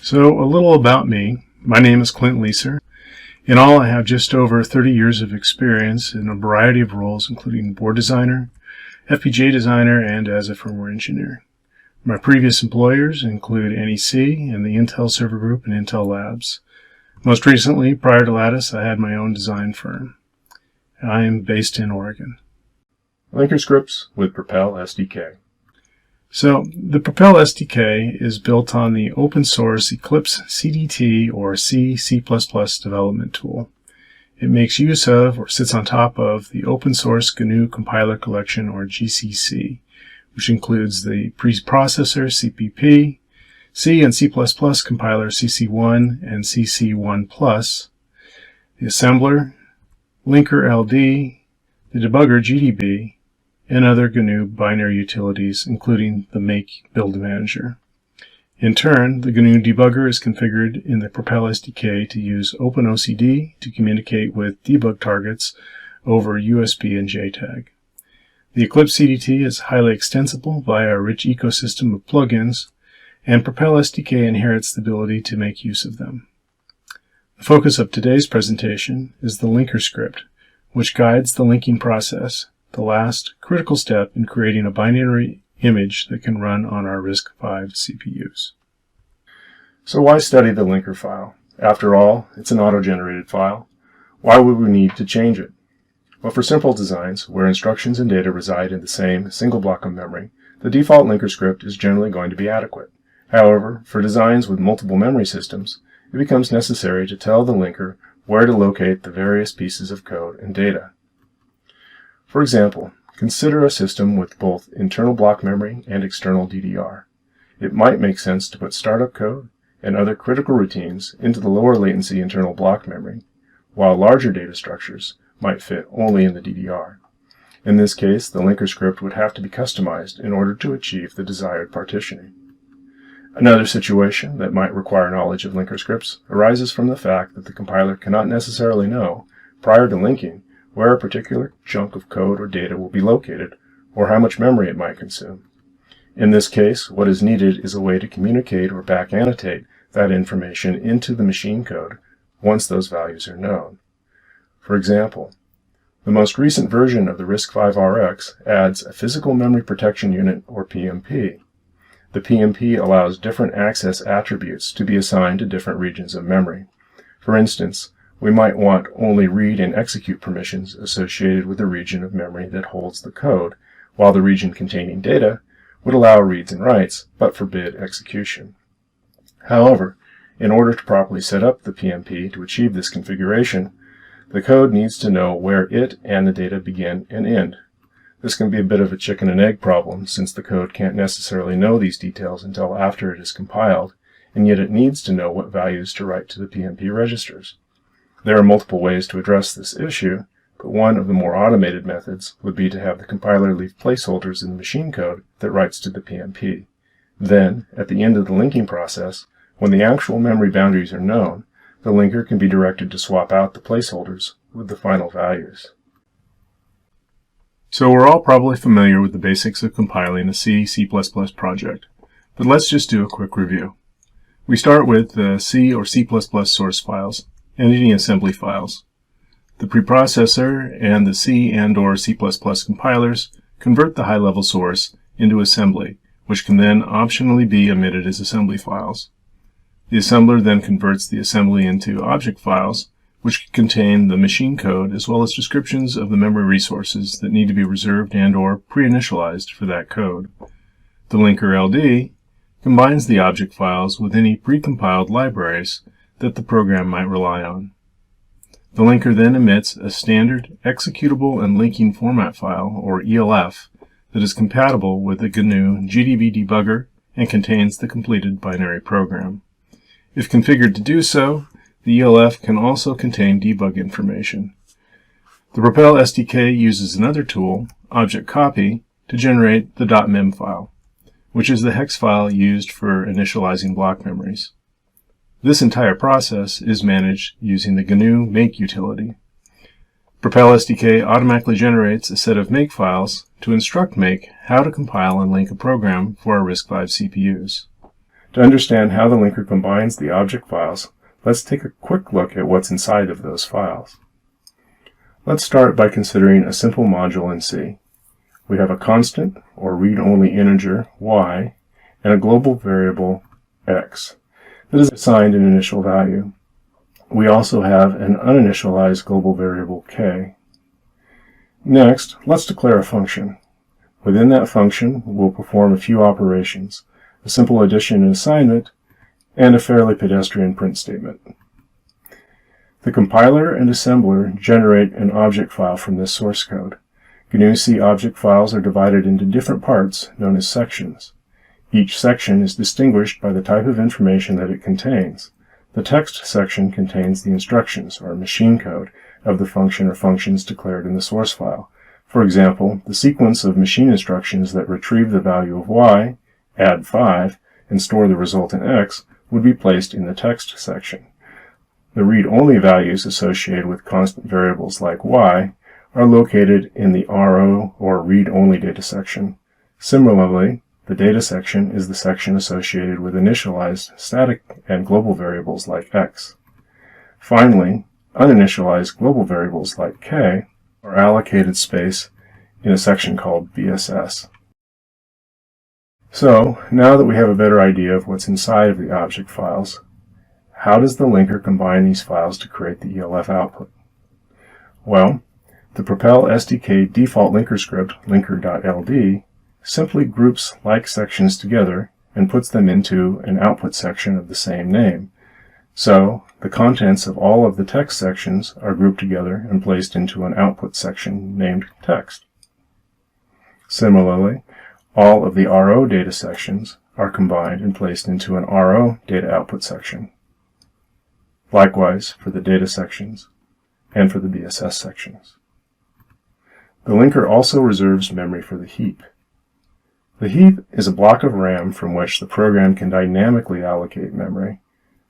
So a little about me. My name is Clint Leeser. In all, I have just over 30 years of experience in a variety of roles, including board designer, FPGA designer, and as a firmware engineer. My previous employers include NEC and the Intel Server Group and Intel Labs. Most recently, prior to Lattice, I had my own design firm. I am based in Oregon. Linker scripts with Propel SDK. So the Propel SDK is built on the open source Eclipse CDT or C++ development tool. It makes use of or sits on top of the open source GNU compiler collection or GCC, which includes the preprocessor CPP, C and C++ compiler CC1 and CC1+, the assembler, linker LD, the debugger GDB, and other GNU binary utilities, including the Make build manager. In turn, the GNU debugger is configured in the Propel SDK to use OpenOCD to communicate with debug targets over USB and JTAG. The Eclipse CDT is highly extensible via a rich ecosystem of plugins, and Propel SDK inherits the ability to make use of them. The focus of today's presentation is the linker script, which guides the linking process, the last critical step in creating a binary image that can run on our RISC-V CPUs. So why study the linker file? After all, it's an auto-generated file. Why would we need to change it? Well, for simple designs, where instructions and data reside in the same single block of memory, the default linker script is generally going to be adequate. However, for designs with multiple memory systems, it becomes necessary to tell the linker where to locate the various pieces of code and data. For example, consider a system with both internal block memory and external DDR. It might make sense to put startup code and other critical routines into the lower latency internal block memory, while larger data structures might fit only in the DDR. In this case, the linker script would have to be customized in order to achieve the desired partitioning. Another situation that might require knowledge of linker scripts arises from the fact that the compiler cannot necessarily know, prior to linking, where a particular chunk of code or data will be located, or how much memory it might consume. In this case, what is needed is a way to communicate or back annotate that information into the machine code once those values are known. For example, the most recent version of the RISC-V RX adds a physical memory protection unit, or PMP. The PMP allows different access attributes to be assigned to different regions of memory. For instance, we might want only read and execute permissions associated with the region of memory that holds the code, while the region containing data would allow reads and writes, but forbid execution. However, in order to properly set up the PMP to achieve this configuration, the code needs to know where it and the data begin and end. This can be a bit of a chicken and egg problem, since the code can't necessarily know these details until after it is compiled, and yet it needs to know what values to write to the PMP registers. There are multiple ways to address this issue, but one of the more automated methods would be to have the compiler leave placeholders in the machine code that writes to the PMP. Then, at the end of the linking process, when the actual memory boundaries are known, the linker can be directed to swap out the placeholders with the final values. So we're all probably familiar with the basics of compiling a C++ project, but let's just do a quick review. We start with the C or C++ source files and any assembly files. The preprocessor and the C and/or C++ compilers convert the high-level source into assembly, which can then optionally be emitted as assembly files. The assembler then converts the assembly into object files, which contain the machine code as well as descriptions of the memory resources that need to be reserved and/or pre-initialized for that code. The linker LD combines the object files with any precompiled libraries that the program might rely on. The linker then emits a standard executable and linking format file, or ELF, that is compatible with the GNU GDB debugger and contains the completed binary program. If configured to do so, the ELF can also contain debug information. The Propel SDK uses another tool, Object Copy, to generate the .mem file, which is the hex file used for initializing block memories. This entire process is managed using the GNU Make utility. Propel SDK automatically generates a set of makefiles to instruct Make how to compile and link a program for our RISC-V CPUs. To understand how the linker combines the object files, let's take a quick look at what's inside of those files. Let's start by considering a simple module in C. We have a constant, or read-only integer, y, and a global variable, x, that is assigned an initial value. We also have an uninitialized global variable, k. Next, let's declare a function. Within that function, we'll perform a few operations, a simple addition and assignment, and a fairly pedestrian print statement. The compiler and assembler generate an object file from this source code. GNU-C object files are divided into different parts known as sections. Each section is distinguished by the type of information that it contains. The text section contains the instructions, or machine code, of the function or functions declared in the source file. For example, the sequence of machine instructions that retrieve the value of y, add 5, and store the result in x would be placed in the text section. The read-only values associated with constant variables like y are located in the RO, or read-only data section. Similarly, the data section is the section associated with initialized static and global variables like x. Finally, uninitialized global variables like k are allocated space in a section called BSS. So, now that we have a better idea of what's inside of the object files, how does the linker combine these files to create the ELF output? Well, the Propel SDK default linker script, linker.ld, simply groups like sections together and puts them into an output section of the same name. So, the contents of all of the text sections are grouped together and placed into an output section named text. Similarly, all of the RO data sections are combined and placed into an RO data output section. Likewise for the data sections and for the BSS sections. The linker also reserves memory for the heap. The heap is a block of RAM from which the program can dynamically allocate memory.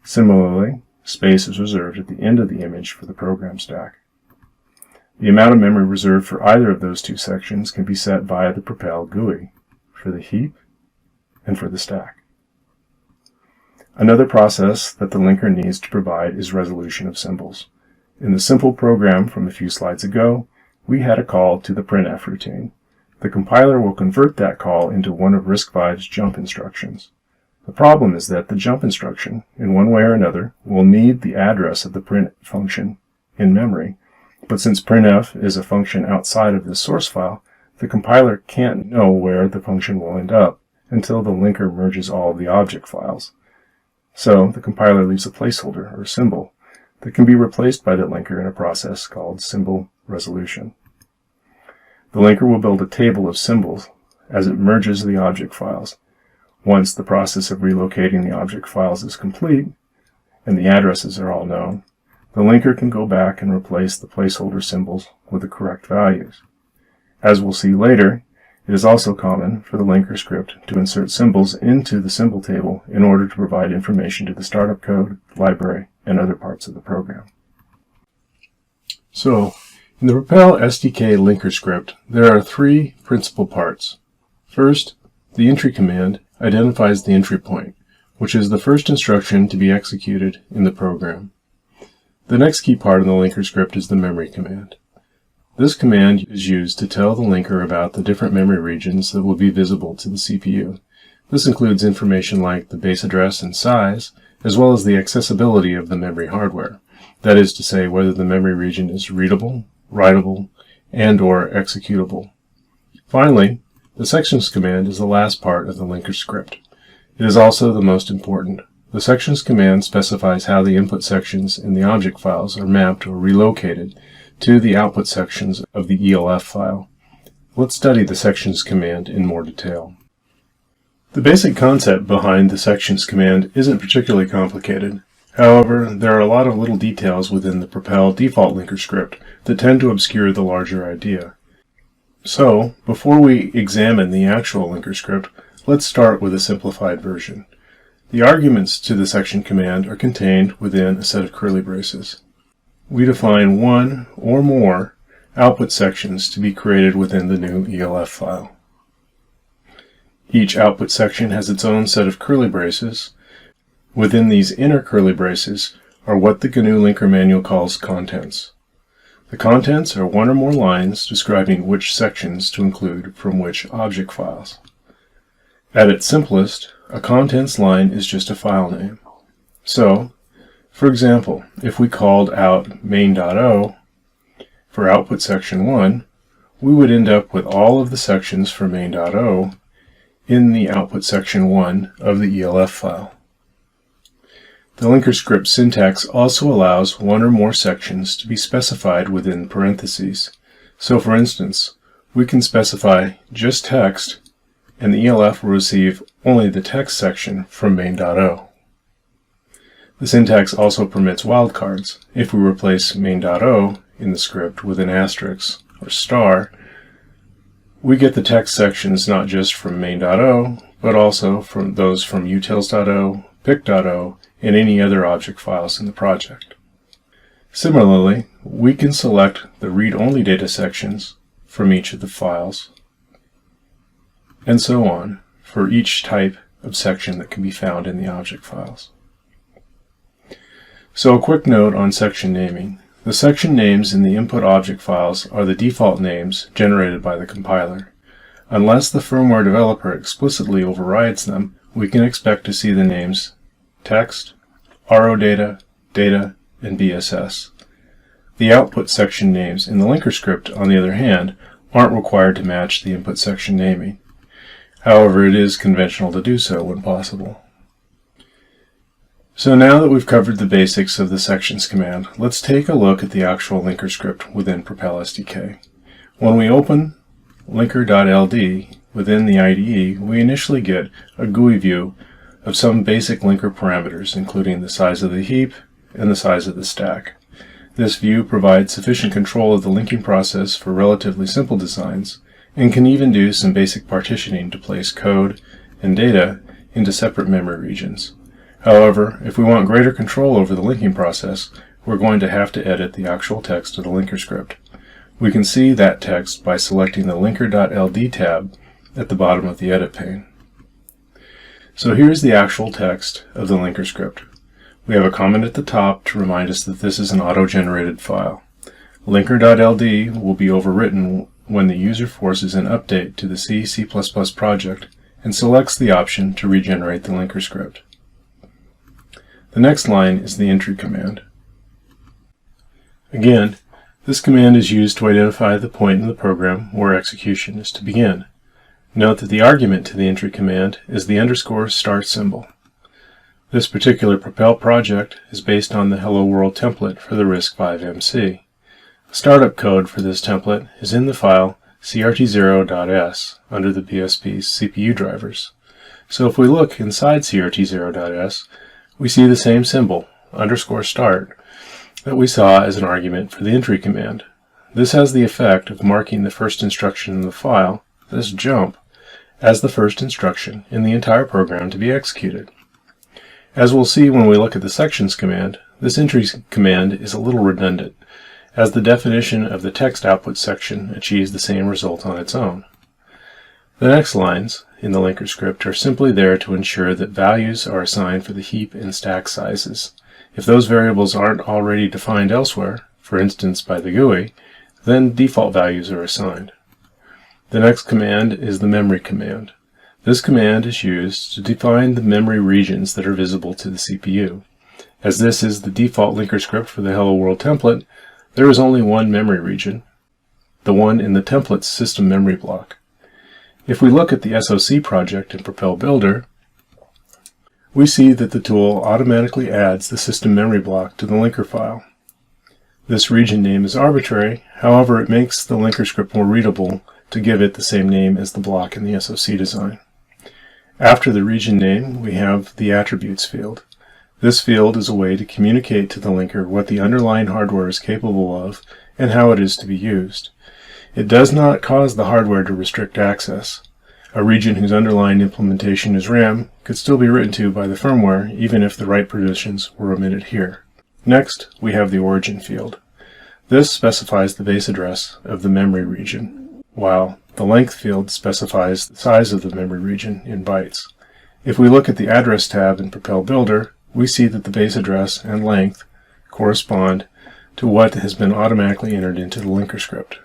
Similarly, space is reserved at the end of the image for the program stack. The amount of memory reserved for either of those two sections can be set via the Propel GUI, for the heap and for the stack. Another process that the linker needs to provide is resolution of symbols. In the simple program from a few slides ago, we had a call to the printf routine. The compiler will convert that call into one of RISC-V's jump instructions. The problem is that the jump instruction, in one way or another, will need the address of the print function in memory. But since printf is a function outside of this source file, the compiler can't know where the function will end up until the linker merges all of the object files. So the compiler leaves a placeholder, or symbol, that can be replaced by the linker in a process called symbol resolution. The linker will build a table of symbols as it merges the object files. Once the process of relocating the object files is complete, and the addresses are all known, the linker can go back and replace the placeholder symbols with the correct values. As we'll see later, it is also common for the linker script to insert symbols into the symbol table in order to provide information to the startup code, library, and other parts of the program. So, in the Propel SDK linker script, there are three principal parts. First, the entry command identifies the entry point, which is the first instruction to be executed in the program. The next key part of the linker script is the memory command. This command is used to tell the linker about the different memory regions that will be visible to the CPU. This includes information like the base address and size, as well as the accessibility of the memory hardware. That is to say, whether the memory region is readable, writable, and/or executable. Finally, the sections command is the last part of the linker script. It is also the most important. The sections command specifies how the input sections in the object files are mapped or relocated to the output sections of the ELF file. Let's study the sections command in more detail. The basic concept behind the sections command isn't particularly complicated. However, there are a lot of little details within the Propel default linker script that tend to obscure the larger idea. So, before we examine the actual linker script, let's start with a simplified version. The arguments to the section command are contained within a set of curly braces. We define one or more output sections to be created within the new ELF file. Each output section has its own set of curly braces. Within these inner curly braces are what the GNU Linker manual calls contents. The contents are one or more lines describing which sections to include from which object files. At its simplest, a contents line is just a file name. So, for example, if we called out main.o for output section 1, we would end up with all of the sections for main.o in the output section 1 of the ELF file. The linker script syntax also allows one or more sections to be specified within parentheses. So for instance, we can specify just text, and the ELF will receive only the text section from main.o. The syntax also permits wildcards. If we replace main.o in the script with an asterisk or star, we get the text sections not just from main.o, but also from those from utils.o, pic.o, and any other object files in the project. Similarly, we can select the read-only data sections from each of the files, and so on, for each type of section that can be found in the object files. So a quick note on section naming. The section names in the input object files are the default names generated by the compiler. Unless the firmware developer explicitly overrides them, we can expect to see the names text, ROData, data, and BSS. The output section names in the linker script, on the other hand, aren't required to match the input section naming. However, it is conventional to do so when possible. So now that we've covered the basics of the sections command, let's take a look at the actual linker script within Propel SDK. When we open linker.ld within the IDE, we initially get a GUI view of some basic linker parameters, including the size of the heap and the size of the stack. This view provides sufficient control of the linking process for relatively simple designs, and can even do some basic partitioning to place code and data into separate memory regions. However, if we want greater control over the linking process, we're going to have to edit the actual text of the linker script. We can see that text by selecting the linker.ld tab at the bottom of the edit pane. So here's the actual text of the linker script. We have a comment at the top to remind us that this is an auto-generated file. Linker.ld will be overwritten when the user forces an update to the C/C++ project and selects the option to regenerate the linker script. The next line is the entry command. Again, this command is used to identify the point in the program where execution is to begin. Note that the argument to the entry command is the _start symbol. This particular Propel project is based on the Hello World template for the RISC-V MC. Startup code for this template is in the file crt0.s under the BSP's CPU drivers. So if we look inside crt0.s, we see the same symbol, _start, that we saw as an argument for the entry command. This has the effect of marking the first instruction in the file, this jump, as the first instruction in the entire program to be executed. As we'll see when we look at the sections command, this entry command is a little redundant, as the definition of the text output section achieves the same result on its own. The next lines in the linker script are simply there to ensure that values are assigned for the heap and stack sizes. If those variables aren't already defined elsewhere, for instance by the GUI, then default values are assigned. The next command is the memory command. This command is used to define the memory regions that are visible to the CPU. As this is the default linker script for the Hello World template, there is only one memory region, the one in the template's system memory block. If we look at the SOC project in Propel Builder, we see that the tool automatically adds the system memory block to the linker file. This region name is arbitrary, however it makes the linker script more readable to give it the same name as the block in the SOC design. After the region name, we have the attributes field. This field is a way to communicate to the linker what the underlying hardware is capable of and how it is to be used. It does not cause the hardware to restrict access. A region whose underlying implementation is RAM could still be written to by the firmware even if the write permissions were omitted here. Next, we have the origin field. This specifies the base address of the memory region, while The length field specifies the size of the memory region in bytes. If we look at the Address tab in Propel Builder, we see that the base address and length correspond to what has been automatically entered into the linker script.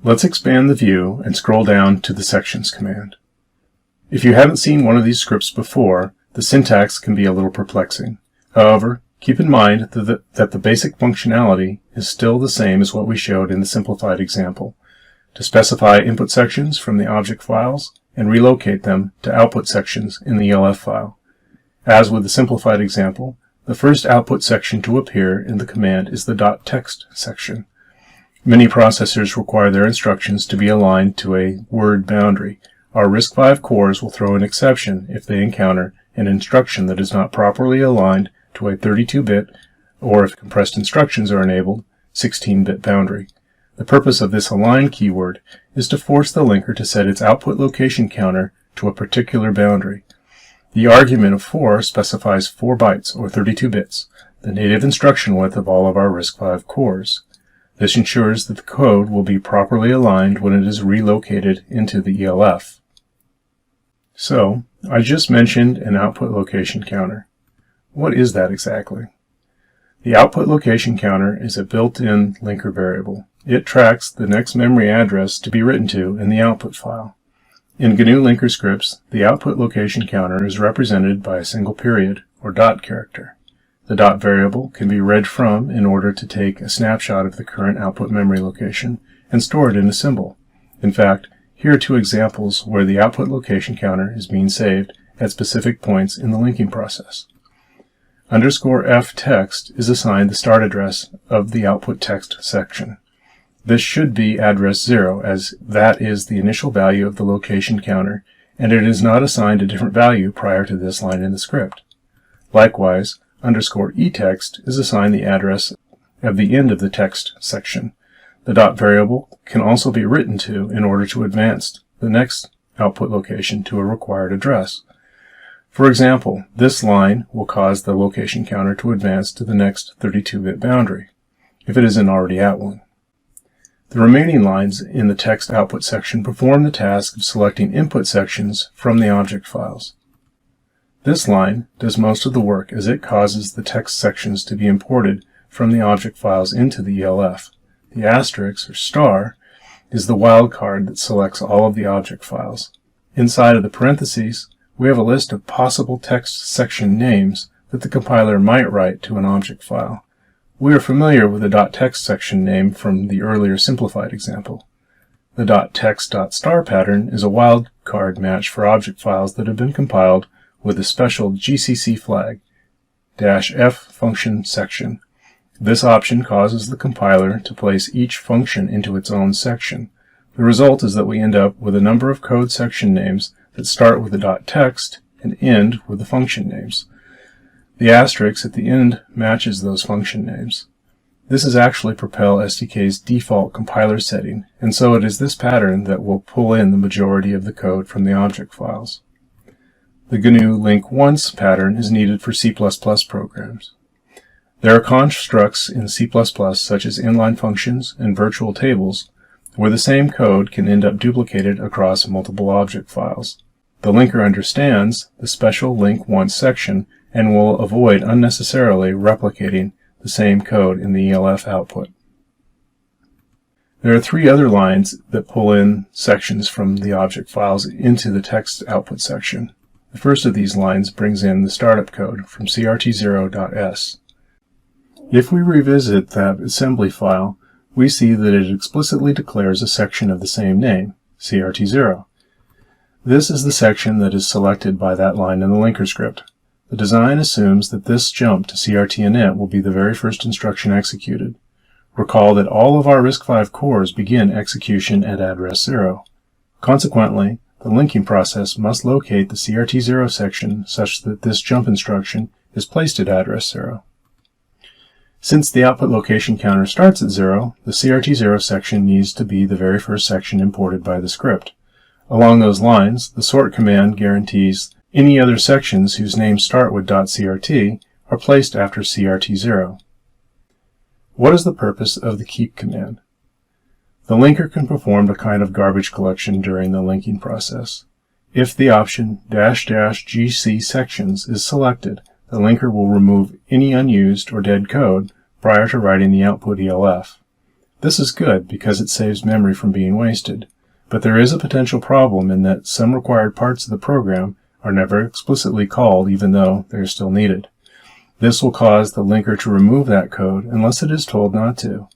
Let's expand the view and scroll down to the Sections command. If you haven't seen one of these scripts before, the syntax can be a little perplexing. However, keep in mind that the basic functionality is still the same as what we showed in the simplified example: to specify input sections from the object files and relocate them to output sections in the ELF file. As with the simplified example, the first output section to appear in the command is the .text section. Many processors require their instructions to be aligned to a word boundary. Our RISC-V cores will throw an exception if they encounter an instruction that is not properly aligned to a 32-bit, or if compressed instructions are enabled, 16-bit boundary. The purpose of this align keyword is to force the linker to set its output location counter to a particular boundary. The argument of 4 specifies 4 bytes, or 32 bits, the native instruction width of all of our RISC-V cores. This ensures that the code will be properly aligned when it is relocated into the ELF. So, I just mentioned an output location counter. What is that exactly? The output location counter is a built-in linker variable. It tracks the next memory address to be written to in the output file. In GNU linker scripts, the output location counter is represented by a single period, or dot character. The dot variable can be read from in order to take a snapshot of the current output memory location and store it in a symbol. In fact, here are 2 examples where the output location counter is being saved at specific points in the linking process. _f text is assigned the start address of the output text section. This should be address 0, as that is the initial value of the location counter, and it is not assigned a different value prior to this line in the script. Likewise, _etext is assigned the address of the end of the text section. The dot variable can also be written to in order to advance the next output location to a required address. For example, this line will cause the location counter to advance to the next 32-bit boundary, if it isn't already at one. The remaining lines in the text output section perform the task of selecting input sections from the object files. This line does most of the work, as it causes the text sections to be imported from the object files into the ELF. The asterisk, or star, is the wildcard that selects all of the object files. Inside of the parentheses, we have a list of possible text section names that the compiler might write to an object file. We are familiar with the .text section name from the earlier simplified example. The .text.star pattern is a wildcard match for object files that have been compiled with a special GCC flag, -f function section. This option causes the compiler to place each function into its own section. The result is that we end up with a number of code section names that start with the .text and end with the function names. The asterisk at the end matches those function names. This is actually Propel SDK's default compiler setting, and so it is this pattern that will pull in the majority of the code from the object files. The GNU link once pattern is needed for C++ programs. There are constructs in C++, such as inline functions and virtual tables, where the same code can end up duplicated across multiple object files. The linker understands the special link once section and will avoid unnecessarily replicating the same code in the ELF output. There are 3 other lines that pull in sections from the object files into the text output section. The first of these lines brings in the startup code from crt0.s. If we revisit that assembly file, we see that it explicitly declares a section of the same name, crt0. This is the section that is selected by that line in the linker script. The design assumes that this jump to CRT init will be the very first instruction executed. Recall that all of our RISC-V cores begin execution at address 0. Consequently, the linking process must locate the CRT0 section such that this jump instruction is placed at address 0. Since the output location counter starts at 0, the CRT0 section needs to be the very first section imported by the script. Along those lines, the sort command guarantees any other sections whose names start with .crt are placed after CRT0. What is the purpose of the keep command? The linker can perform a kind of garbage collection during the linking process. If the option --GC sections is selected, the linker will remove any unused or dead code prior to writing the output ELF. This is good because it saves memory from being wasted, but there is a potential problem in that some required parts of the program are never explicitly called even though they are still needed. This will cause the linker to remove that code unless it is told not to.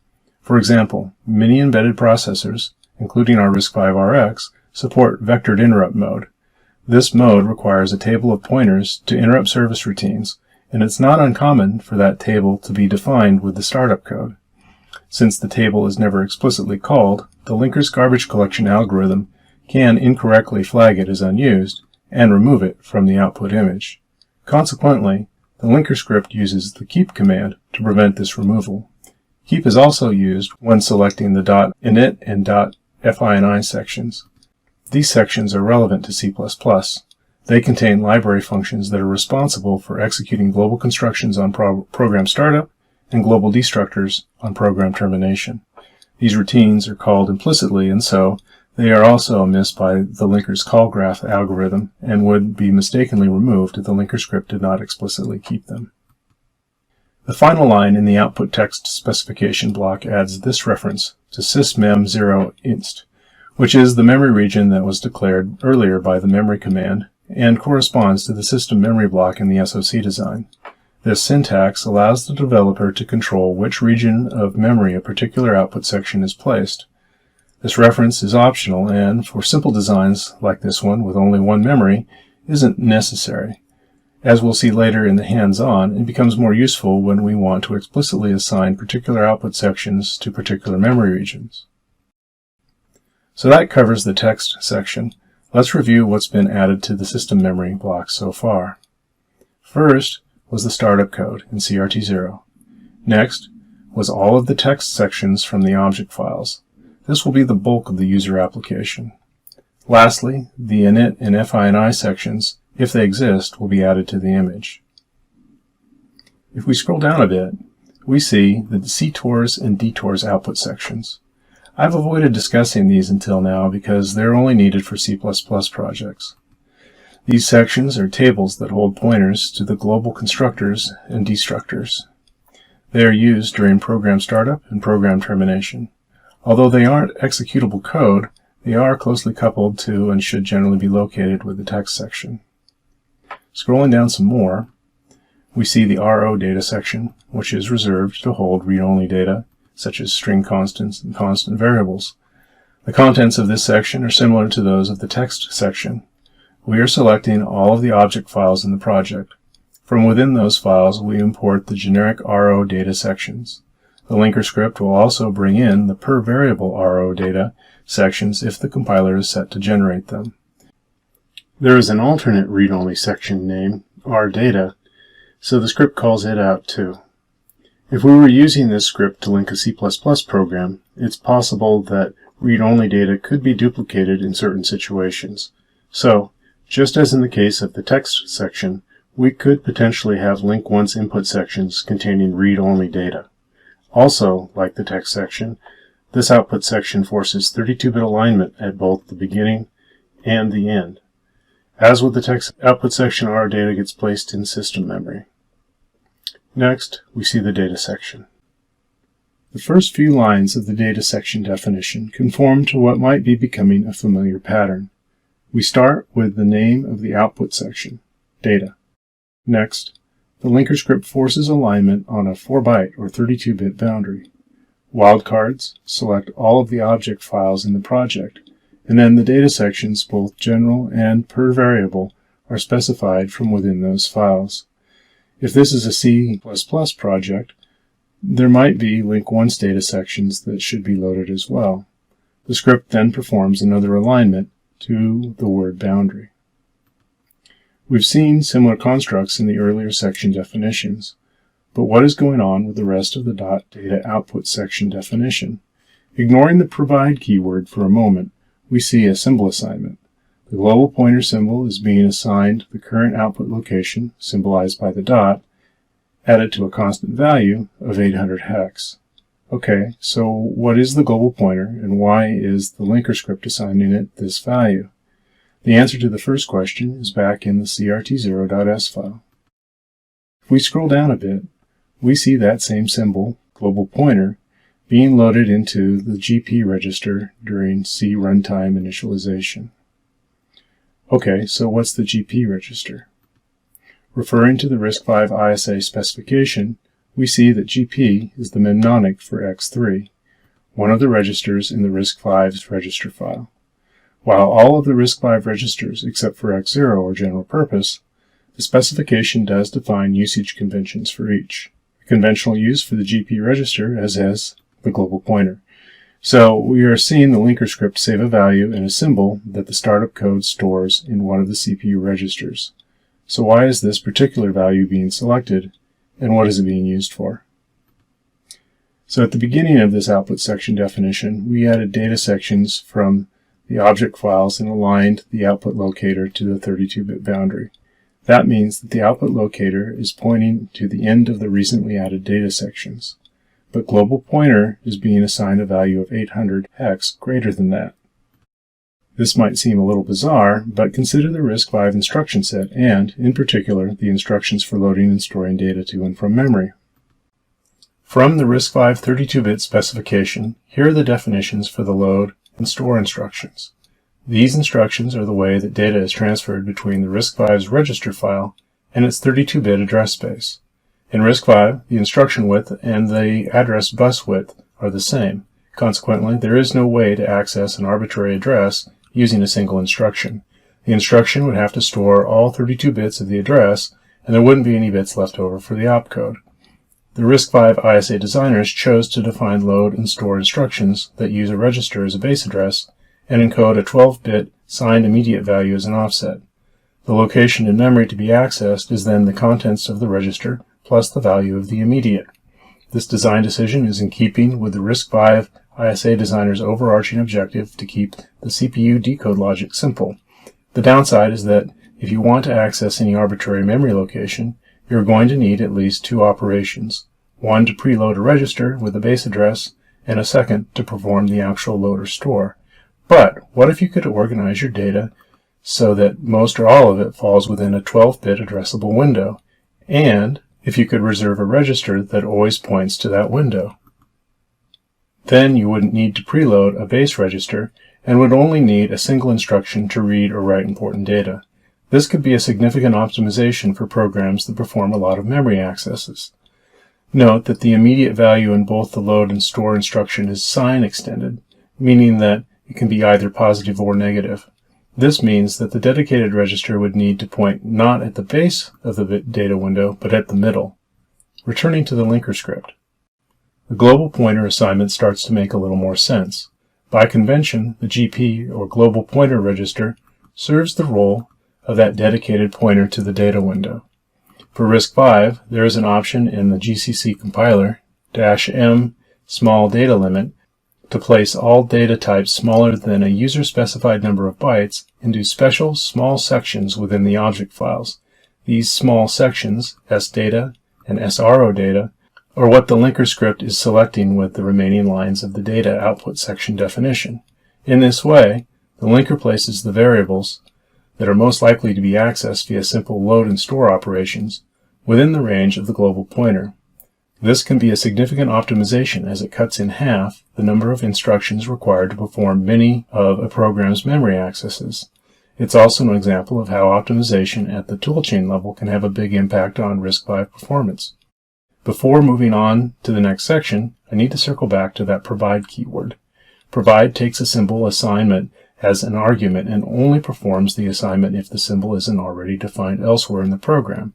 For example, many embedded processors, including our RISC-V support vectored interrupt mode. This mode requires a table of pointers to interrupt service routines, and it's not uncommon for that table to be defined with the startup code. Since the table is never explicitly called, the linker's garbage collection algorithm can incorrectly flag it as unused and remove it from the output image. Consequently, the linker script uses the keep command to prevent this removal. Keep is also used when selecting the .init and .fini sections. These sections are relevant to C++. They contain library functions that are responsible for executing global constructions on program startup and global destructors on program termination. These routines are called implicitly, and so they are also missed by the linker's call graph algorithm and would be mistakenly removed if the linker script did not explicitly keep them. The final line in the output text specification block adds this reference to sysmem0inst, which is the memory region that was declared earlier by the memory command and corresponds to the system memory block in the SoC design. This syntax allows the developer to control which region of memory a particular output section is placed. This reference is optional and, for simple designs like this one with only one memory, isn't necessary. As we'll see later in the hands-on, it becomes more useful when we want to explicitly assign particular output sections to particular memory regions. So that covers the text section. Let's review what's been added to the system memory block so far. First was the startup code in CRT0. Next was all of the text sections from the object files. This will be the bulk of the user application. Lastly, the init and FINI sections, if they exist, will be added to the image. If we scroll down a bit, we see the CTORs and DTORs output sections. I've avoided discussing these until now because they're only needed for C++ projects. These sections are tables that hold pointers to the global constructors and destructors. They are used during program startup and program termination. Although they aren't executable code, they are closely coupled to and should generally be located with the text section. Scrolling down some more, we see the RO data section, which is reserved to hold read-only data, such as string constants and constant variables. The contents of this section are similar to those of the text section. We are selecting all of the object files in the project. From within those files, we import the generic RO data sections. The linker script will also bring in the per variable RO data sections if the compiler is set to generate them. There is an alternate read-only section named rdata, so the script calls it out too. If we were using this script to link a C++ program, it's possible that read-only data could be duplicated in certain situations. So, just as in the case of the text section, we could potentially have link once input sections containing read-only data. Also, like the text section, this output section forces 32-bit alignment at both the beginning and the end. As with the text output section, our data gets placed in system memory. Next, we see the data section. The first few lines of the data section definition conform to what might be becoming a familiar pattern. We start with the name of the output section, data. Next, the linker script forces alignment on a 4-byte or 32-bit boundary. Wildcards select all of the object files in the project, and then the data sections, both general and per variable, are specified from within those files. If this is a C++ project, there might be link once data sections that should be loaded as well. The script then performs another alignment to the word boundary. We've seen similar constructs in the earlier section definitions, but what is going on with the rest of the .data output section definition? Ignoring the provide keyword for a moment, we see a symbol assignment. The global pointer symbol is being assigned the current output location, symbolized by the dot, added to a constant value of 800 hex. Okay, so what is the global pointer and why is the linker script assigning it this value? The answer to the first question is back in the crt0.s file. If we scroll down a bit, we see that same symbol, global pointer, being loaded into the GP register during C runtime initialization. Okay, so what's the GP register? Referring to the RISC-V ISA specification, we see that GP is the mnemonic for X3, one of the registers in the RISC-V's register file. While all of the RISC-V registers except for X0 are general purpose, the specification does define usage conventions for each. A conventional use for the GP register is as the global pointer. So we are seeing the linker script save a value and a symbol that the startup code stores in one of the CPU registers. So why is this particular value being selected, and what is it being used for? So at the beginning of this output section definition, we added data sections from the object files and aligned the output locator to the 32-bit boundary. That means that the output locator is pointing to the end of the recently added data sections, but global pointer is being assigned a value of 800 hex greater than that. This might seem a little bizarre, but consider the RISC-V instruction set and, in particular, the instructions for loading and storing data to and from memory. From the RISC-V 32-bit specification, here are the definitions for the load and store instructions. These instructions are the way that data is transferred between the RISC-V's register file and its 32-bit address space. In RISC-V, the instruction width and the address bus width are the same. Consequently, there is no way to access an arbitrary address using a single instruction. The instruction would have to store all 32 bits of the address, and there wouldn't be any bits left over for the opcode. The RISC-V ISA designers chose to define load and store instructions that use a register as a base address and encode a 12-bit signed immediate value as an offset. The location in memory to be accessed is then the contents of the register plus the value of the immediate. This design decision is in keeping with the RISC-V ISA designers' overarching objective to keep the CPU decode logic simple. The downside is that if you want to access any arbitrary memory location, you're going to need at least two operations, one to preload a register with a base address, and a second to perform the actual load or store. But what if you could organize your data so that most or all of it falls within a 12-bit addressable window, and if you could reserve a register that always points to that window? Then you wouldn't need to preload a base register and would only need a single instruction to read or write important data. This could be a significant optimization for programs that perform a lot of memory accesses. Note that the immediate value in both the load and store instruction is sign extended, meaning that it can be either positive or negative. This means that the dedicated register would need to point not at the base of the data window, but at the middle. Returning to the linker script. The global pointer assignment starts to make a little more sense. By convention, the GP, or global pointer register, serves the role of that dedicated pointer to the data window. For RISC-V, there is an option in the GCC compiler, -m small data limit, to place all data types smaller than a user-specified number of bytes into special small sections within the object files. These small sections, sdata and srodata, are what the linker script is selecting with the remaining lines of the data output section definition. In this way, the linker places the variables that are most likely to be accessed via simple load and store operations within the range of the global pointer. This can be a significant optimization as it cuts in half the number of instructions required to perform many of a program's memory accesses. It's also an example of how optimization at the toolchain level can have a big impact on RISC-V performance. Before moving on to the next section, I need to circle back to that provide keyword. Provide takes a symbol assignment as an argument and only performs the assignment if the symbol isn't already defined elsewhere in the program.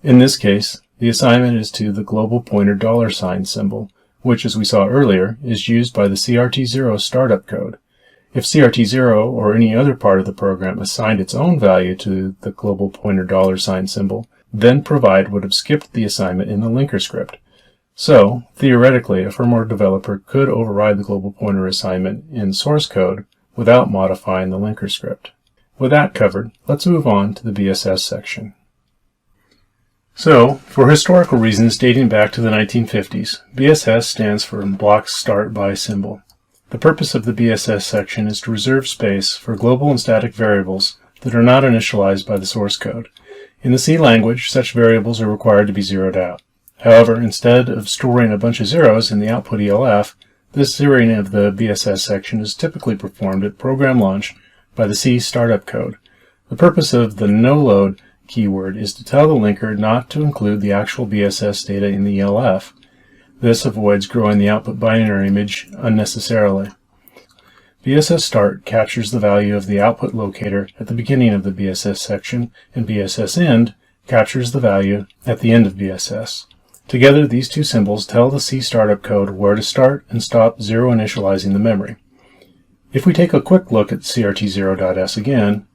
In this case, the assignment is to the global pointer $sign symbol, which, as we saw earlier, is used by the CRT0 startup code. If CRT0 or any other part of the program assigned its own value to the global pointer $sign symbol, then provide would have skipped the assignment in the linker script. So, theoretically, a firmware developer could override the global pointer assignment in source code without modifying the linker script. With that covered, let's move on to the BSS section. So, for historical reasons dating back to the 1950s, BSS stands for Block Start By Symbol. The purpose of the BSS section is to reserve space for global and static variables that are not initialized by the source code. In the C language, such variables are required to be zeroed out. However, instead of storing a bunch of zeros in the output ELF, this zeroing of the BSS section is typically performed at program launch by the C startup code. The purpose of the no-load keyword is to tell the linker not to include the actual BSS data in the ELF. This avoids growing the output binary image unnecessarily. BSS start captures the value of the output locator at the beginning of the BSS section, and BSS end captures the value at the end of BSS. Together, these two symbols tell the C startup code where to start and stop zero initializing the memory. If we take a quick look at CRT0.S again,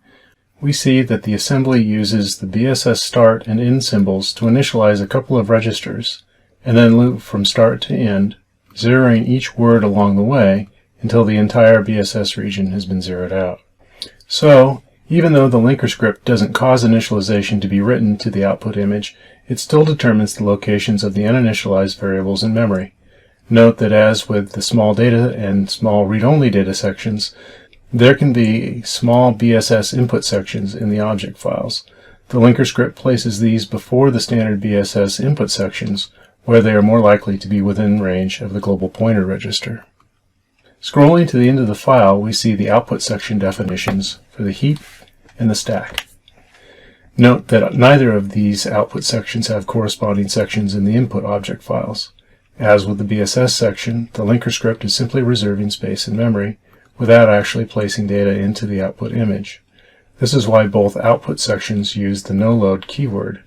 we see that the assembly uses the BSS start and end symbols to initialize a couple of registers, and then loop from start to end, zeroing each word along the way until the entire BSS region has been zeroed out. So, even though the linker script doesn't cause initialization to be written to the output image, it still determines the locations of the uninitialized variables in memory. Note that as with the small data and small read-only data sections, there can be small BSS input sections in the object files. The linker script places these before the standard BSS input sections, where they are more likely to be within range of the global pointer register. Scrolling to the end of the file, we see the output section definitions for the heap and the stack. Note that neither of these output sections have corresponding sections in the input object files. As with the BSS section, the linker script is simply reserving space in memory, without actually placing data into the output image. This is why both output sections use the no-load keyword.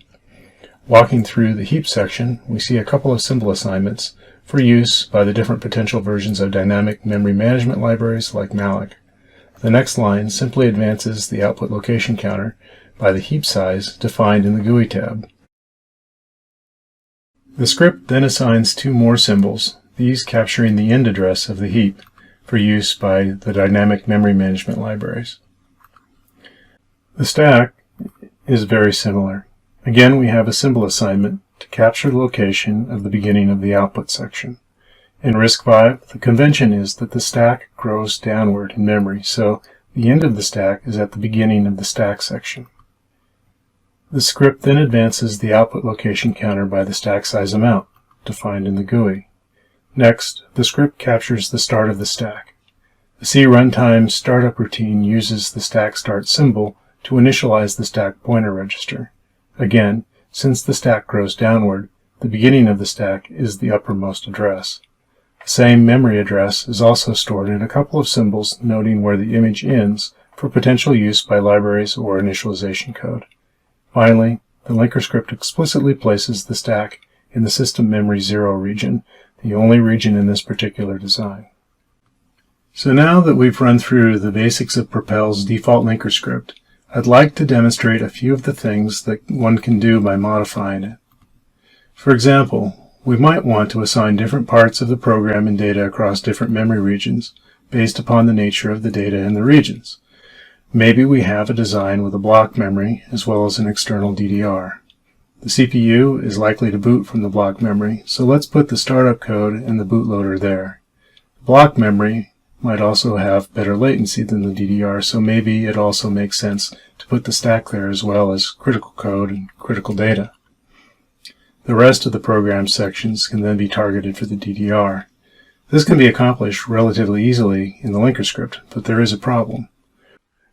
Walking through the heap section, we see a couple of symbol assignments for use by the different potential versions of dynamic memory management libraries like malloc. The next line simply advances the output location counter by the heap size defined in the GUI tab. The script then assigns two more symbols, these capturing the end address of the heap, for use by the dynamic memory management libraries. The stack is very similar. Again, we have a symbol assignment to capture the location of the beginning of the output section. In RISC-V, the convention is that the stack grows downward in memory, so the end of the stack is at the beginning of the stack section. The script then advances the output location counter by the stack size amount, defined in the GUI. Next, the script captures the start of the stack. The C runtime startup routine uses the stack start symbol to initialize the stack pointer register. Again, since the stack grows downward, the beginning of the stack is the uppermost address. The same memory address is also stored in a couple of symbols noting where the image ends for potential use by libraries or initialization code. Finally, the linker script explicitly places the stack in the system memory 0 region, the only region in this particular design. So now that we've run through the basics of Propel's default linker script, I'd like to demonstrate a few of the things that one can do by modifying it. For example, we might want to assign different parts of the program and data across different memory regions based upon the nature of the data in the regions. Maybe we have a design with a block memory as well as an external DDR. The CPU is likely to boot from the block memory, so let's put the startup code and the bootloader there. The block memory might also have better latency than the DDR, so maybe it also makes sense to put the stack there as well as critical code and critical data. The rest of the program sections can then be targeted for the DDR. This can be accomplished relatively easily in the linker script, but there is a problem.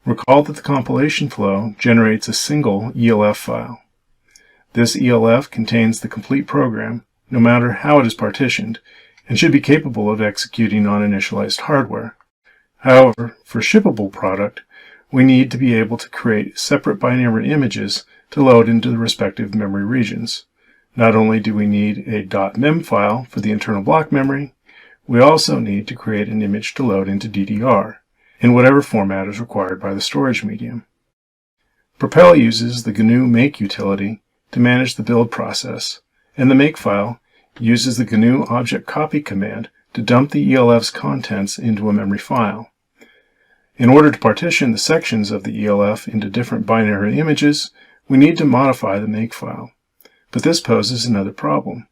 Recall that the compilation flow generates a single ELF file. This ELF contains the complete program, no matter how it is partitioned, and should be capable of executing on initialized hardware. However, for shippable product, we need to be able to create separate binary images to load into the respective memory regions. Not only do we need a .mem file for the internal block memory, we also need to create an image to load into DDR, in whatever format is required by the storage medium. Propel uses the GNU make utility to manage the build process, and the makefile uses the GNU object copy command to dump the ELF's contents into a memory file. In order to partition the sections of the ELF into different binary images, we need to modify the makefile. But this poses another problem.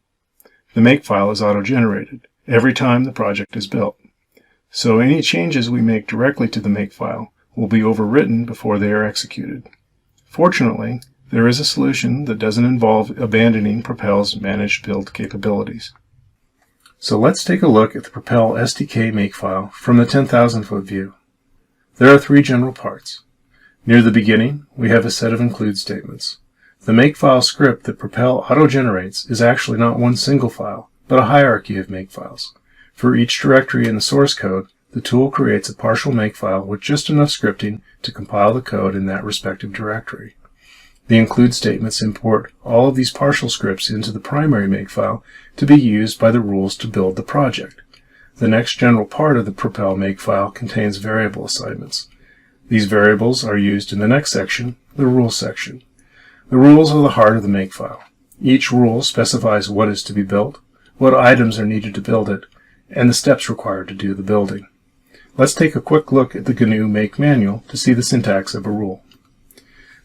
The makefile is auto-generated every time the project is built. So any changes we make directly to the makefile will be overwritten before they are executed. Fortunately, there is a solution that doesn't involve abandoning Propel's managed build capabilities. So let's take a look at the Propel SDK makefile from the 10,000-foot view. There are three general parts. Near the beginning, we have a set of include statements. The makefile script that Propel auto-generates is actually not one single file, but a hierarchy of makefiles. For each directory in the source code, the tool creates a partial makefile with just enough scripting to compile the code in that respective directory. The include statements import all of these partial scripts into the primary makefile to be used by the rules to build the project. The next general part of the Propel makefile contains variable assignments. These variables are used in the next section, the rules section. The rules are the heart of the makefile. Each rule specifies what is to be built, what items are needed to build it, and the steps required to do the building. Let's take a quick look at the GNU Make manual to see the syntax of a rule.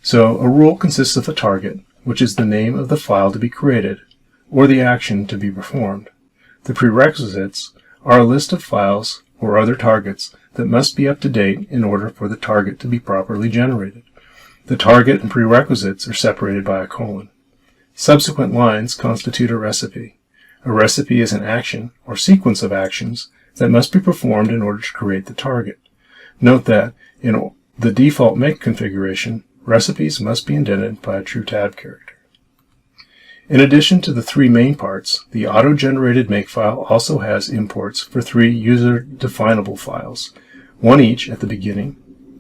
So a rule consists of a target, which is the name of the file to be created, or the action to be performed. The prerequisites are a list of files or other targets that must be up to date in order for the target to be properly generated. The target and prerequisites are separated by a colon. Subsequent lines constitute a recipe. A recipe is an action or sequence of actions that must be performed in order to create the target. Note that in the default make configuration, recipes must be indented by a true tab character. In addition to the three main parts, the auto-generated makefile also has imports for three user-definable files, one each at the beginning,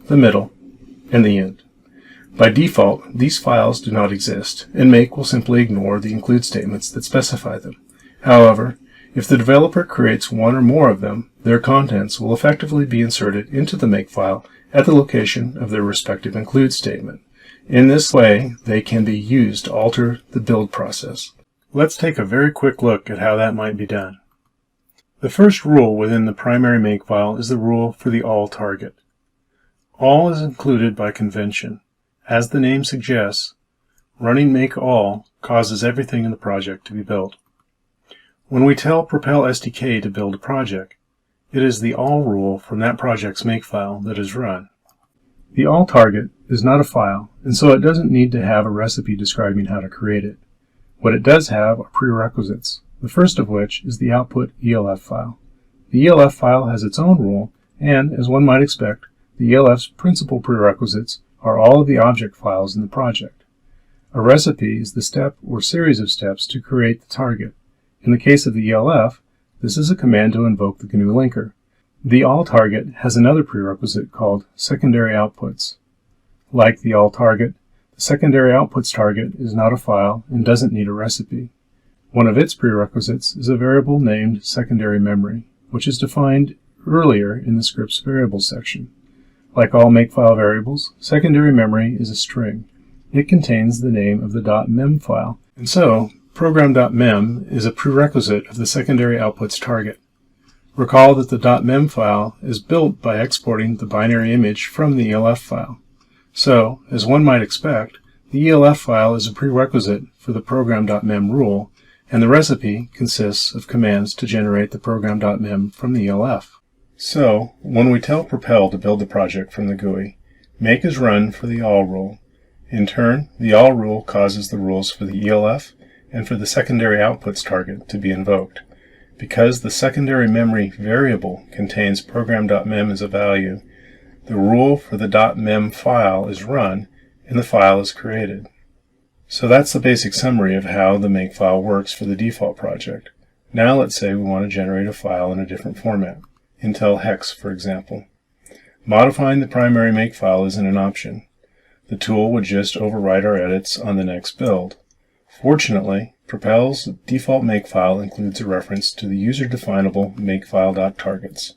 the middle, and the end. By default, these files do not exist, and Make will simply ignore the include statements that specify them. However, if the developer creates one or more of them, their contents will effectively be inserted into the makefile at the location of their respective include statement. In this way, they can be used to alter the build process. Let's take a very quick look at how that might be done. The first rule within the primary makefile is the rule for the all target. All is included by convention. As the name suggests, running make all causes everything in the project to be built. When we tell Propel SDK to build a project, it is the all rule from that project's makefile that is run. The all target is not a file, and so it doesn't need to have a recipe describing how to create it. What it does have are prerequisites, the first of which is the output ELF file. The ELF file has its own rule, and, as one might expect, the ELF's principal prerequisites are all of the object files in the project. A recipe is the step or series of steps to create the target. In the case of the ELF, this is a command to invoke the GNU linker. The all target has another prerequisite called secondary outputs. Like the all target, the secondary outputs target is not a file and doesn't need a recipe. One of its prerequisites is a variable named secondary memory, which is defined earlier in the script's variables section. Like all makefile variables, secondary memory is a string. It contains the name of the .mem file, and so program.mem is a prerequisite of the secondary outputs target. Recall that the .mem file is built by exporting the binary image from the ELF file. So, as one might expect, the ELF file is a prerequisite for the program.mem rule, and the recipe consists of commands to generate the program.mem from the ELF. So, when we tell Propel to build the project from the GUI, make is run for the all rule. In turn, the all rule causes the rules for the ELF and for the secondary outputs target to be invoked. Because the secondary memory variable contains program.mem as a value, the rule for the .mem file is run and the file is created. So that's the basic summary of how the makefile works for the default project. Now let's say we want to generate a file in a different format, Intel hex for example. Modifying the primary makefile isn't an option. The tool would just overwrite our edits on the next build. Fortunately, Propel's default makefile includes a reference to the user-definable makefile.targets.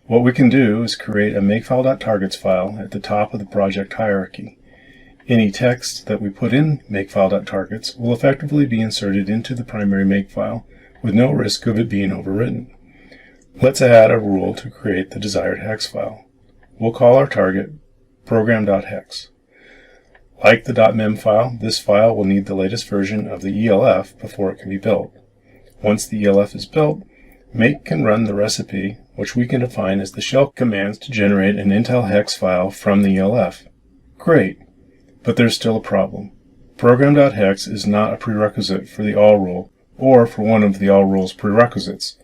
What we can do is create a makefile.targets file at the top of the project hierarchy. Any text that we put in makefile.targets will effectively be inserted into the primary makefile with no risk of it being overwritten. Let's add a rule to create the desired hex file. We'll call our target program.hex. Like the .mem file, this file will need the latest version of the ELF before it can be built. Once the ELF is built, Make can run the recipe, which we can define as the shell commands to generate an Intel hex file from the ELF. Great, but there's still a problem. Program.hex is not a prerequisite for the all rule, or for one of the all rule's prerequisites.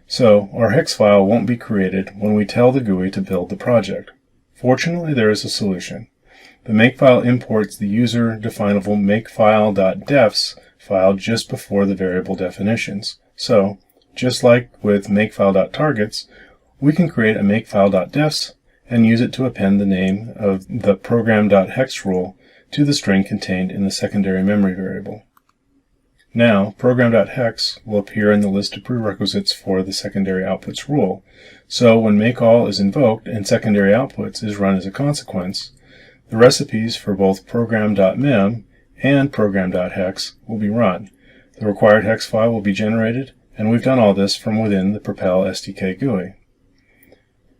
So, our hex file won't be created when we tell the GUI to build the project. Fortunately, there is a solution. The makefile imports the user-definable makefile.defs file just before the variable definitions. So, just like with makefile.targets, we can create a makefile.defs and use it to append the name of the program.hex rule to the string contained in the secondary memory variable. Now, program.hex will appear in the list of prerequisites for the secondary outputs rule. So when makeall is invoked and secondary outputs is run as a consequence, the recipes for both program.mem and program.hex will be run. The required hex file will be generated, and we've done all this from within the Propel SDK GUI.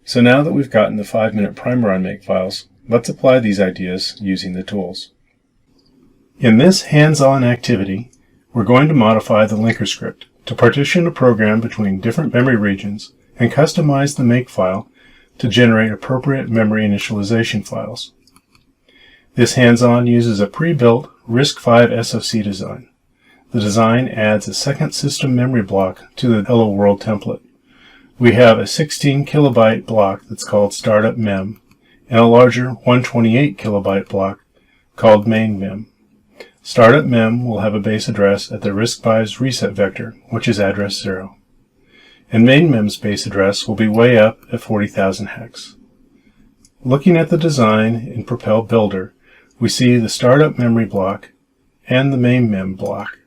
So now that we've gotten the 5-minute primer on makefiles, let's apply these ideas using the tools. In this hands-on activity, we're going to modify the linker script to partition a program between different memory regions and customize the makefile to generate appropriate memory initialization files. This hands-on uses a pre-built RISC-V SoC design. The design adds a second system memory block to the Hello World template. We have a 16 kilobyte block that's called Startup Mem and a larger 128 kilobyte block called Main Mem. Startup Mem will have a base address at the RISC-V's reset vector, which is address 0. And Main Mem's base address will be way up at 40,000 hex. Looking at the design in Propel Builder, we see the startup memory block and the main mem block.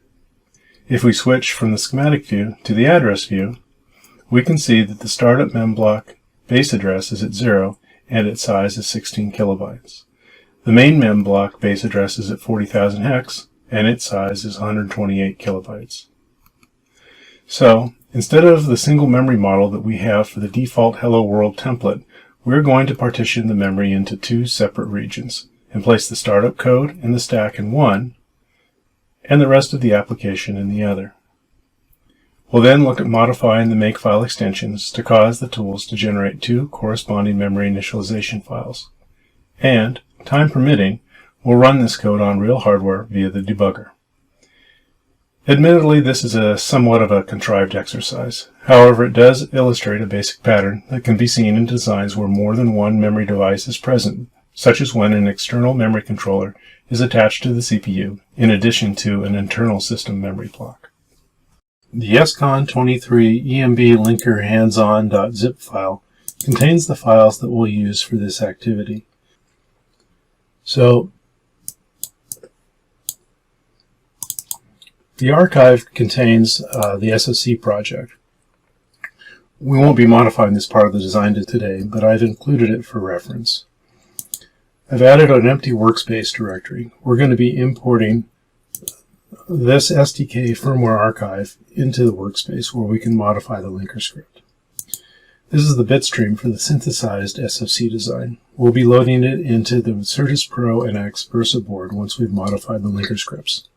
If we switch from the schematic view to the address view, we can see that the startup mem block base address is at 0 and its size is 16 kilobytes. The main mem block base address is at 40,000 hex and its size is 128 kilobytes. So, instead of the single memory model that we have for the default Hello World template, we're going to partition the memory into 2 separate regions and place the startup code and the stack in one, and the rest of the application in the other. We'll then look at modifying the makefile extensions to cause the tools to generate 2 corresponding memory initialization files. And, time permitting, we'll run this code on real hardware via the debugger. Admittedly, this is somewhat of a contrived exercise. However, it does illustrate a basic pattern that can be seen in designs where more than one memory device is present, such as when an external memory controller is attached to the CPU, in addition to an internal system memory block. The SCON23 EMB linker hands-on.zip file contains the files that we'll use for this activity. So, the archive contains the SoC project. We won't be modifying this part of the design today, but I've included it for reference. I've added an empty workspace directory. We're going to be importing this SDK firmware archive into the workspace where we can modify the linker script. This is the bitstream for the synthesized SoC design. We'll be loading it into the Certus Pro NX Versa board once we've modified the linker scripts.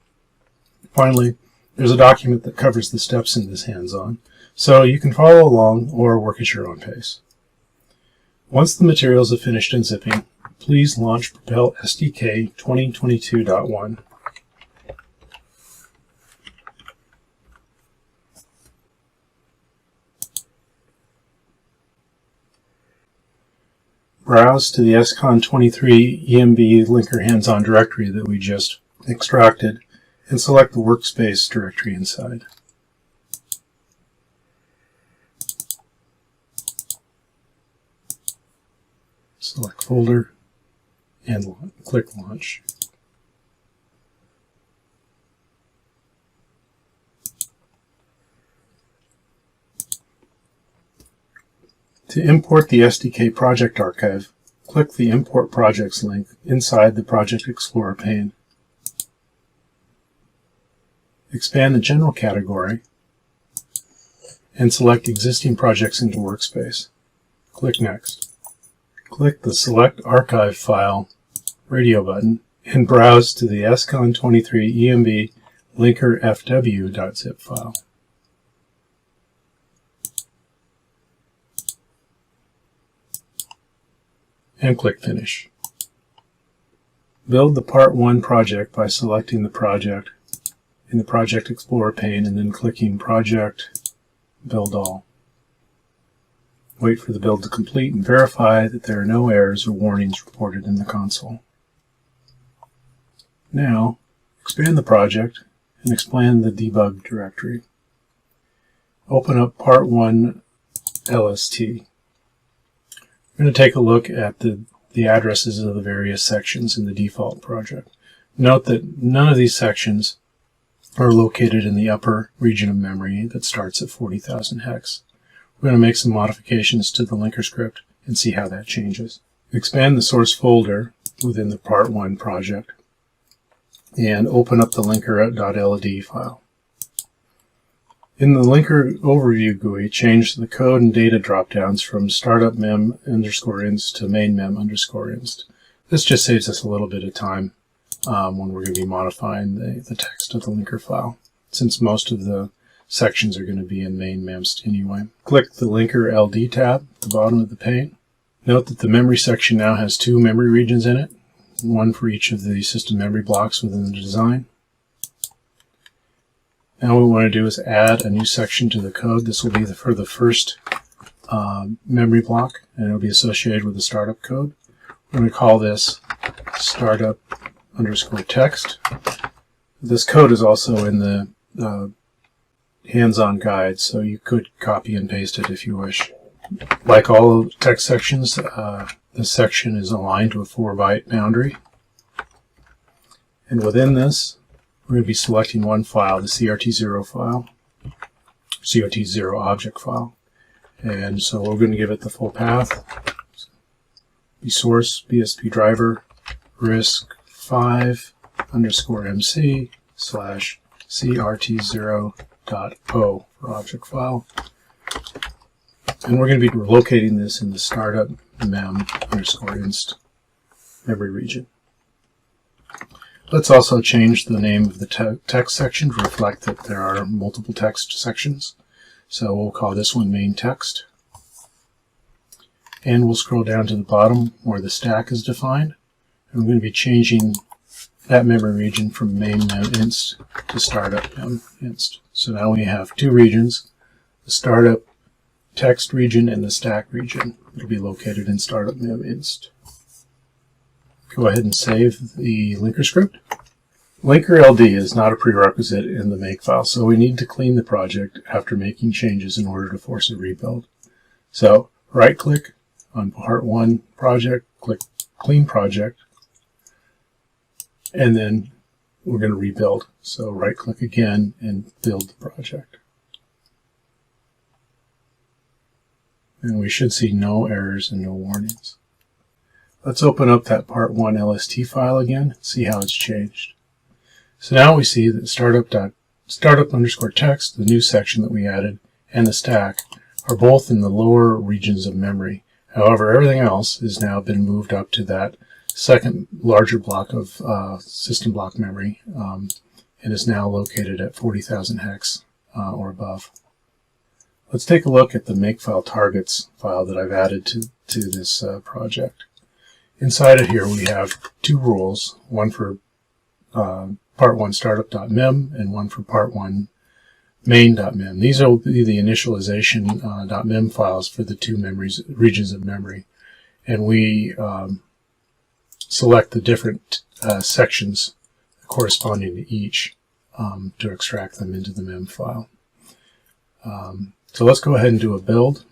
Finally, there's a document that covers the steps in this hands-on, so you can follow along or work at your own pace. Once the materials have finished unzipping, please launch Propel SDK 2022.1. Browse to the SCON23 EMB linker hands-on directory that we just extracted and select the workspace directory inside. Select folder and click launch. To import the SDK project archive, click the Import Projects link inside the Project Explorer pane. Expand the General category and select Existing Projects into Workspace. Click Next. Click the Select Archive File radio button and browse to the SCON23 EMB linker fw.zip file. And click Finish. Build the Part 1 project by selecting the project in the Project Explorer pane and then clicking Project, Build All. Wait for the build to complete and verify that there are no errors or warnings reported in the console. Now, expand the project and expand the debug directory. Open up Part 1 LST. We're going to take a look at the addresses of the various sections in the default project. Note that none of these sections are located in the upper region of memory that starts at 40,000 hex. We're going to make some modifications to the linker script and see how that changes. Expand the source folder within the Part 1 project and open up the linker.ld file. In the linker overview GUI, change the code and data dropdowns from startup mem_inst to main mem_inst. This just saves us a little bit of time when we're going to be modifying the text of the linker file, since most of the sections are going to be in main memst anyway. Click the linker LD tab at the bottom of the pane. Note that the memory section now has two memory regions in it, one for each of the system memory blocks within the design. Now what we want to do is add a new section to the code. This will be for the first memory block, and it will be associated with the startup code. We're going to call this startup_text. This code is also in the hands-on guide, so you could copy and paste it if you wish. Like all text sections, this section is aligned to a 4-byte boundary. And within this, we're going to be selecting one file, the CRT0 file, CRT0 object file. And so we're going to give it the full path. Be source BSP driver RISC-V_MC / CRT0.O for object file. And we're going to be locating this in the startup mem_inst memory region. Let's also change the name of the text section to reflect that there are multiple text sections. So we'll call this one main text. And we'll scroll down to the bottom where the stack is defined. And we're going to be changing that memory region from main mem_inst to startup mem_inst. So now we have two regions, the startup text region and the stack region. It'll be located in startup mem_inst. Go ahead and save the linker script. Linker LD is not a prerequisite in the makefile, so we need to clean the project after making changes in order to force a rebuild. So right-click on Part 1 project, click Clean Project, and then we're going to rebuild. So right-click again and build the project. And we should see no errors and no warnings. Let's open up that Part 1 LST file again and see how it's changed. So now we see that startup_text, the new section that we added, and the stack are both in the lower regions of memory. However, everything else has now been moved up to that second larger block of system block memory and is now located at 40,000 hex or above. Let's take a look at the makefile targets file that I've added to this project. Inside of here we have two rules, one for Part 1 startup.mem and one for Part 1 main.mem. These will be the initialization .mem files for the two regions of memory. And we select the different sections corresponding to each to extract them into the mem file. So let's go ahead and do a build.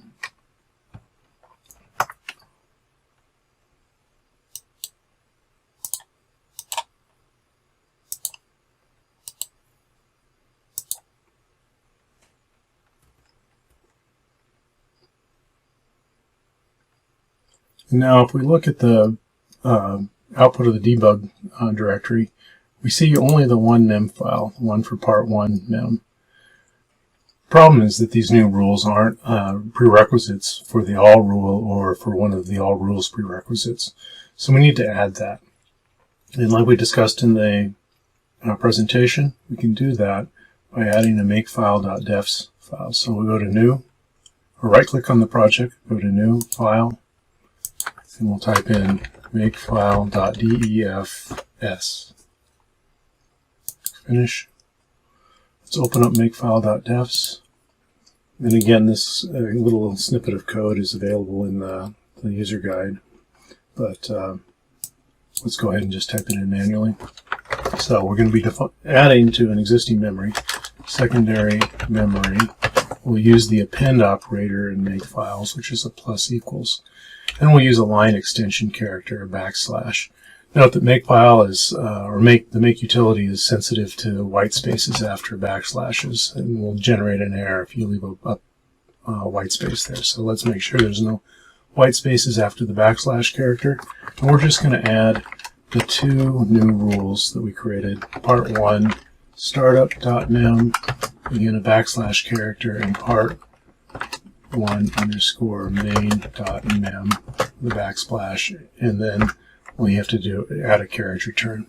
Now, if we look at the output of the debug directory, we see only the one mem file, one for Part 1 mem. Problem is that these new rules aren't prerequisites for the all rule or for one of the all rules prerequisites. So we need to add that. And like we discussed in the presentation, we can do that by adding a makefile.defs file. So we'll go to New, or right-click on the project, go to New, File, and we'll type in makefile.defs. Finish. Let's open up makefile.defs. And again, this little snippet of code is available in the user guide. But let's go ahead and just type it in manually. So we're going to be adding to an existing memory, secondary memory. We'll use the append operator in makefiles, which is a plus equals. And we'll use a line extension character, a backslash. Note that makefile is, the make utility is sensitive to white spaces after backslashes, and will generate an error if you leave a white space there. So let's make sure there's no white spaces after the backslash character. And we're just going to add the two new rules that we created. Part 1, startup.mem, again a backslash character, and part 1 underscore main.mem, the backsplash, and then we have to add a carriage return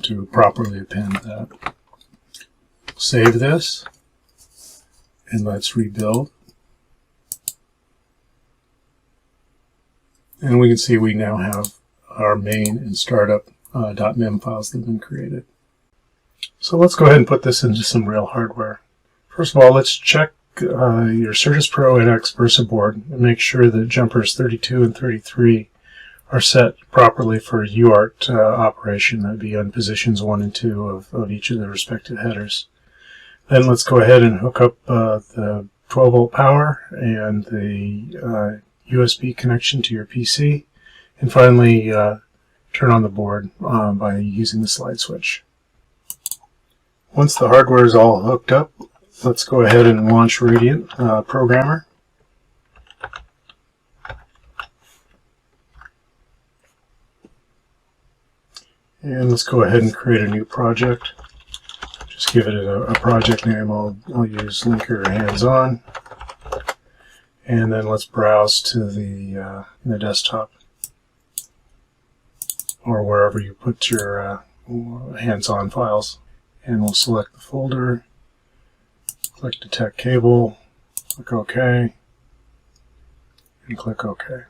to properly append that. Save this, and let's rebuild. And we can see we now have our main and startup.mem files that have been created. So let's go ahead and put this into some real hardware. First of all, let's check your Certus Pro NX Versa board and make sure that jumpers 32 and 33 are set properly for UART operation. That would be on positions 1 and 2 of each of the respective headers. Then let's go ahead and hook up the 12 volt power and the USB connection to your PC. And finally, turn on the board by using the slide switch. Once the hardware is all hooked up, let's go ahead and launch Radiant Programmer. And let's go ahead and create a new project. Just give it a project name. I'll use Linker Hands-On. And then let's browse to the desktop, or wherever you put your hands-on files. And we'll select the folder, click Detect Cable, click OK, and click OK.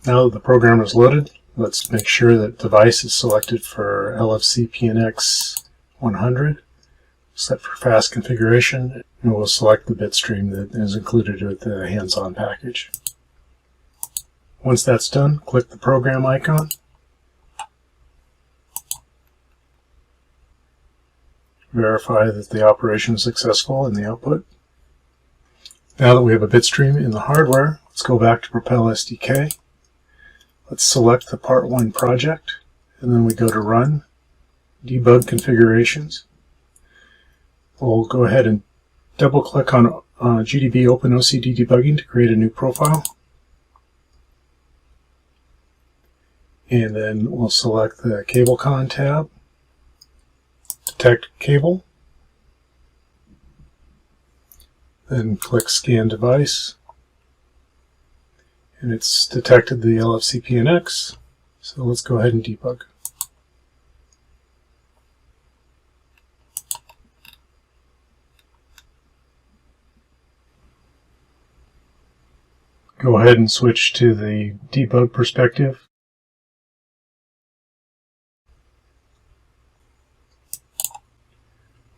Now that the program is loaded, let's make sure that device is selected for LFC PNX 100, set for fast configuration, and we'll select the bit stream that is included with the hands-on package. Once that's done, click the program icon. Verify that the operation is successful in the output. Now that we have a bit stream in the hardware, let's go back to Propel SDK. Let's select the Part 1 project, and then we go to Run, Debug Configurations. We'll go ahead and double-click on GDB OpenOCD Debugging to create a new profile. And then we'll select the CableCon tab, Detect Cable, then click Scan Device, and it's detected the LFC PNX, so let's go ahead and debug. Go ahead and switch to the debug perspective.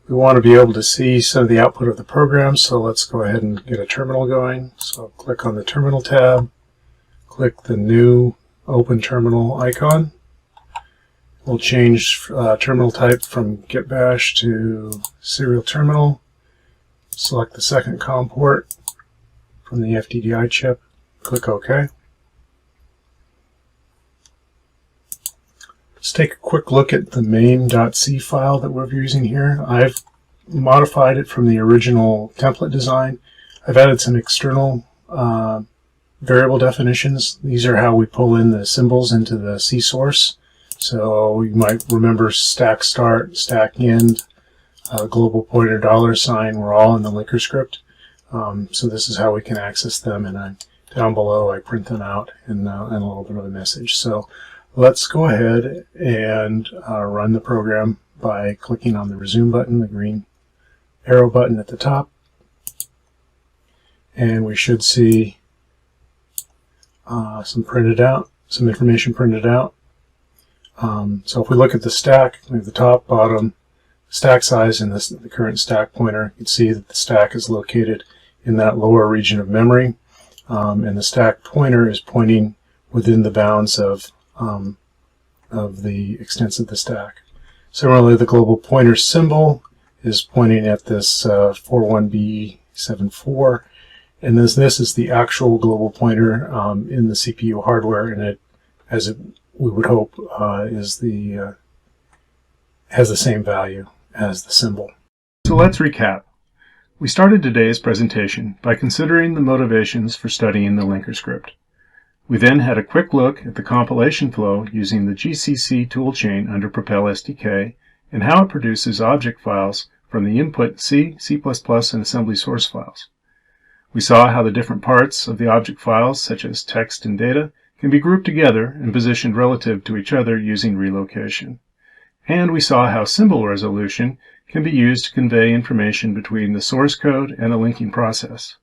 We want to be able to see some of the output of the program, so let's go ahead and get a terminal going. So click on the Terminal tab, click the new Open Terminal icon. We'll change terminal type from Get Bash to Serial Terminal. Select the second COM port from the FDDI chip. Click OK. Let's take a quick look at the main.c file that we're using here. I've modified it from the original template design. I've added some external variable definitions. These are how we pull in the symbols into the C source. So you might remember stack start, stack end, global pointer $, we're all in the linker script. So this is how we can access them, and I down below, I print them out in a little bit of a message. So let's go ahead and run the program by clicking on the resume button, the green arrow button at the top. And we should see some information printed out. So if we look at the stack, we have the top, bottom, stack size, and the current stack pointer. You can see that the stack is located in that lower region of memory, and the stack pointer is pointing within the bounds of the extents of the stack. Similarly, the global pointer symbol is pointing at this 41B74, and this is the actual global pointer in the CPU hardware, and we would hope has the same value as the symbol. So let's recap. We started today's presentation by considering the motivations for studying the linker script. We then had a quick look at the compilation flow using the GCC toolchain under Propel SDK and how it produces object files from the input C, C++, and assembly source files. We saw how the different parts of the object files, such as text and data, can be grouped together and positioned relative to each other using relocation. And we saw how symbol resolution can be used to convey information between the source code and the linking process.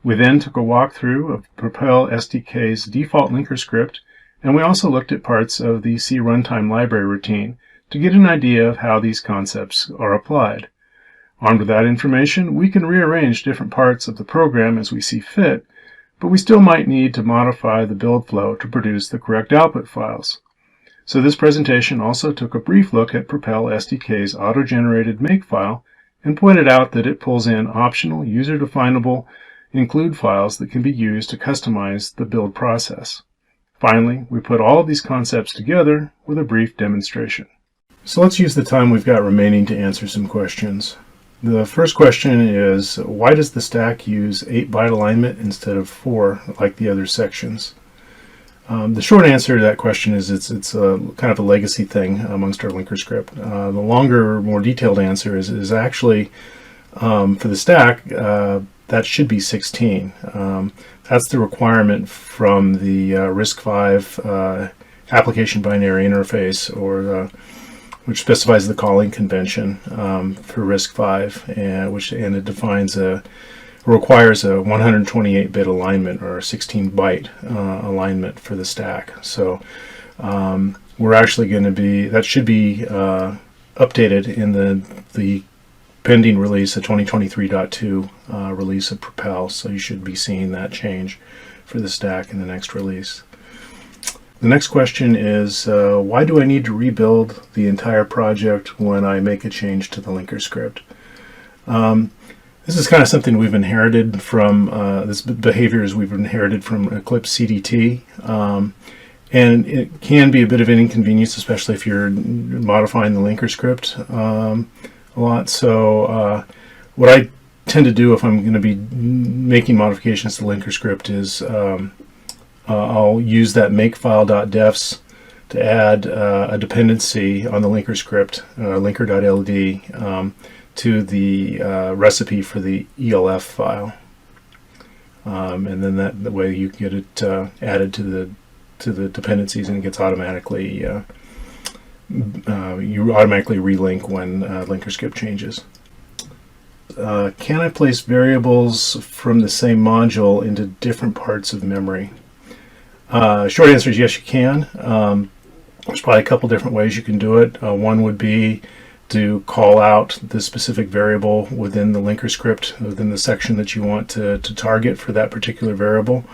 We then took a walkthrough of Propel SDK's default linker script, and we also looked at parts of the C runtime library routine to get an idea of how these concepts are applied. Armed with that information, we can rearrange different parts of the program as we see fit, but we still might need to modify the build flow to produce the correct output files. So this presentation also took a brief look at Propel SDK's auto-generated makefile and pointed out that it pulls in optional user-definable include files that can be used to customize the build process. Finally, we put all of these concepts together with a brief demonstration. So let's use the time we've got remaining to answer some questions. The first question is, why does the stack use 8-byte alignment instead of 4 like the other sections? The short answer to that question is it's a kind of a legacy thing amongst our linker script. The longer, more detailed answer is actually for the stack, that should be 16. That's the requirement from the RISC-V application binary interface, or which specifies the calling convention for RISC-V, and it defines requires a 128-bit alignment, or a 16-byte alignment for the stack. So we're actually going to be, that should be updated in the pending release, the 2023.2 release of Propel. So you should be seeing that change for the stack in the next release. The next question is, why do I need to rebuild the entire project when I make a change to the linker script? This is kind of something we've inherited from, this behaviors we've inherited from Eclipse CDT, and it can be a bit of an inconvenience, especially if you're modifying the linker script a lot. So what I tend to do if I'm going to be making modifications to the linker script is I'll use that makefile.defs to add a dependency on the linker script, linker.ld, to the recipe for the ELF file, and then that way you get it added to the dependencies, and it gets automatically you automatically relink when linker script changes. Can I place variables from the same module into different parts of memory? Short answer is yes, you can. There's probably a couple different ways you can do it. One would be to call out the specific variable within the linker script, within the section that you want to target for that particular variable.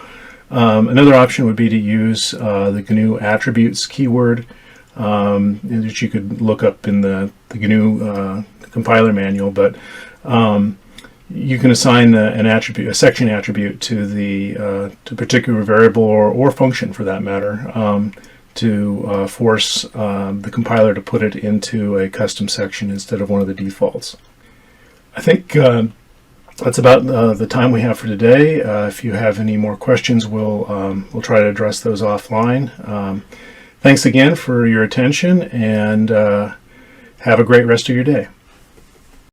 Another option would be to use the GNU attributes keyword, which you could look up in the GNU compiler manual, but you can assign a section attribute to the particular variable or function for that matter, to force the compiler to put it into a custom section instead of one of the defaults. I think that's about the time we have for today. If you have any more questions, we'll try to address those offline. Thanks again for your attention, and have a great rest of your day.